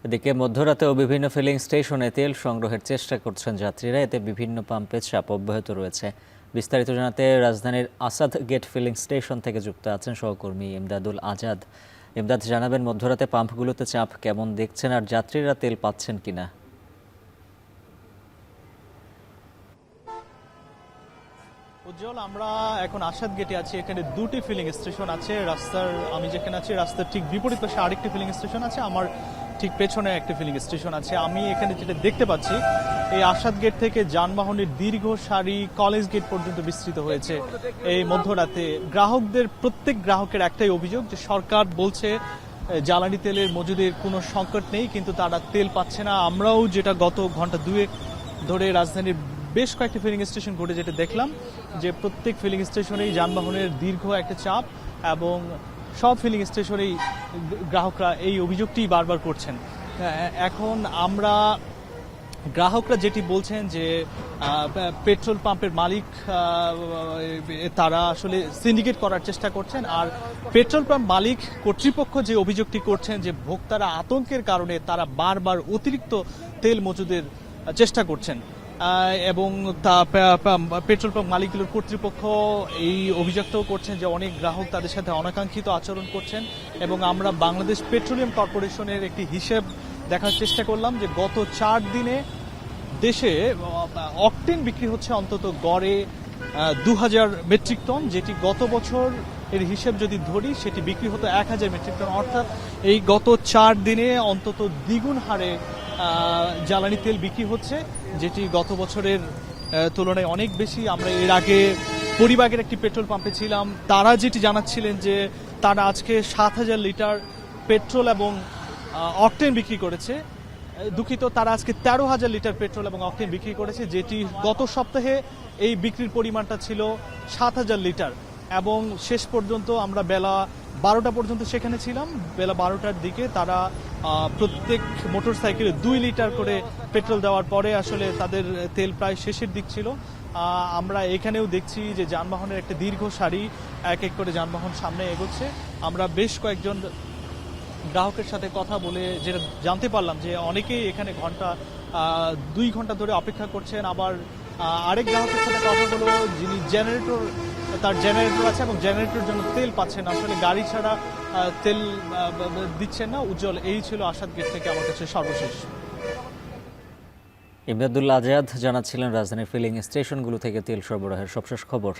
এদিকে মধ্যরাতেও বিভিন্ন ফিলিং স্টেশনে তেল সংগ্রহের চেষ্টা করছেন যাত্রীরা। এতে বিভিন্ন পাম্পে চাপ অব্যাহত রয়েছে। বিস্তারিত জানাতে রাজধানীর আসাদ গেট ফিলিং স্টেশন থেকে যুক্ত আছেন সহকর্মী ইমদাদুল আজাদ। ইমদাদ, জানাবেন মধ্যরাতে পাম্পগুলোতে চাপ কেমন দেখছেন আর যাত্রীরা তেল পাচ্ছেন কিনা? উজ্জ্বল, আমরা এখন আসাদ গেটে আছি। এখানে দুটি ফিলিং স্টেশন আছে। আমি যেখানে আছি রাস্তার ঠিক বিপরীত পাশে আরেকটি ফিলিং স্টেশন আছে, আমার ঠিক পেছনে একটি ফিলিং স্টেশন আছে। আমি এখানে যেটা দেখতে পাচ্ছি, এই আসাদ গেট থেকে যানবাহনের দীর্ঘ সারি কলেজ গেট পর্যন্ত বিস্তৃত হয়েছে। এই মধ্যরাতে প্রত্যেক গ্রাহকের একটাই অভিযোগ যে সরকার বলছে জ্বালানি তেলের মজুদের কোনো সংকট নেই, কিন্তু তারা তেল পাচ্ছে না। আমরাও যেটা গত ঘন্টা দুয়েক ধরে রাজধানীর বেশ কয়েকটি ফিলিং স্টেশন ঘুরে যেটা দেখলাম যে প্রত্যেক ফিলিং স্টেশনেই যানবাহনের দীর্ঘ একটা চাপ, এবং সব ফিলিং স্টেশনেই গ্রাহকরা এই অভিযোগটি বারবার করছেন। এখন গ্রাহকরা যেটি বলছেন যে পেট্রোল পাম্পের মালিক তারা আসলে সিন্ডিকেট করার চেষ্টা করছেন, আর পেট্রোল পাম্প মালিক কর্তৃপক্ষ যে অভিযোগটি করছেন যে ভোক্তারা আতঙ্কের কারণে তারা বারবার অতিরিক্ত তেল মজুদের চেষ্টা করছেন, এবং পেট্রোল পাম্প মালিকগুলোর কর্তৃপক্ষ এই অভিযোগটাও করছেন যে অনেক গ্রাহক তাদের সাথে অনাকাঙ্ক্ষিত আচরণ করছেন। এবং আমরা বাংলাদেশ পেট্রোলিয়াম কর্পোরেশনের একটি হিসেব দেখার চেষ্টা করলাম যে গত 4 দিনে দেশে অকটেন বিক্রি হচ্ছে অন্তত গড়ে 2000 মেট্রিক টন, যেটি গত বছর এর হিসেব যদি ধরি সেটি বিক্রি হতো 1000 মেট্রিক টন। অর্থাৎ এই গত 4 দিনে অন্তত দ্বিগুণ হারে জ্বালানি তেল বিক্রি হচ্ছে, যেটি গত বছরের তুলনায় অনেক বেশি। আমরা এর আগে পরিবাগের একটি পেট্রোল পাম্পে ছিলাম, তারা যেটি জানাচ্ছিলেন যে তারা আজকে 7000 লিটার পেট্রোল এবং অকটেন বিক্রি করেছে। দুঃখিত, তারা আজকে 13,000 লিটার পেট্রোল এবং অকটেন বিক্রি করেছে, যেটি গত সপ্তাহে এই বিক্রির পরিমাণটা ছিল 7000 লিটার। এবং শেষ পর্যন্ত আমরা বেলা 12টা পর্যন্ত সেখানে ছিলাম। বেলা 12টার দিকে তারা প্রত্যেক মোটর সাইকেলে 2 লিটার করে পেট্রোল দেওয়ার পরে আসলে তাদের তেল প্রায় শেষের দিক ছিল। আমরা এখানেও দেখছি যে যানবাহনের একটা দীর্ঘ সারি, এক এক করে যানবাহন সামনে এগোচ্ছে। আমরা বেশ কয়েকজন গ্রাহকের সাথে কথা বলে যেটা জানতে পারলাম যে অনেকেই এখানে 2 ঘন্টা ধরে অপেক্ষা করছেন। আবার আরেক গ্রাহকের সাথে কথা বলো, যিনি তার জেনারেটর আছে এবং জেনারেটরের জন্য তেল পাচ্ছেন, আসলে গাড়ি ছাড়া তেল দিচ্ছেন না। উজ্জ্বল, এই ছিল আসাদ গেট থেকে আমার কাছে সর্বশেষ। ইমদাদুল আজাদ জানাচ্ছিলেন রাজধানীর ফিলিং স্টেশনগুলো থেকে তেল সরবরাহের সবশেষ খবর।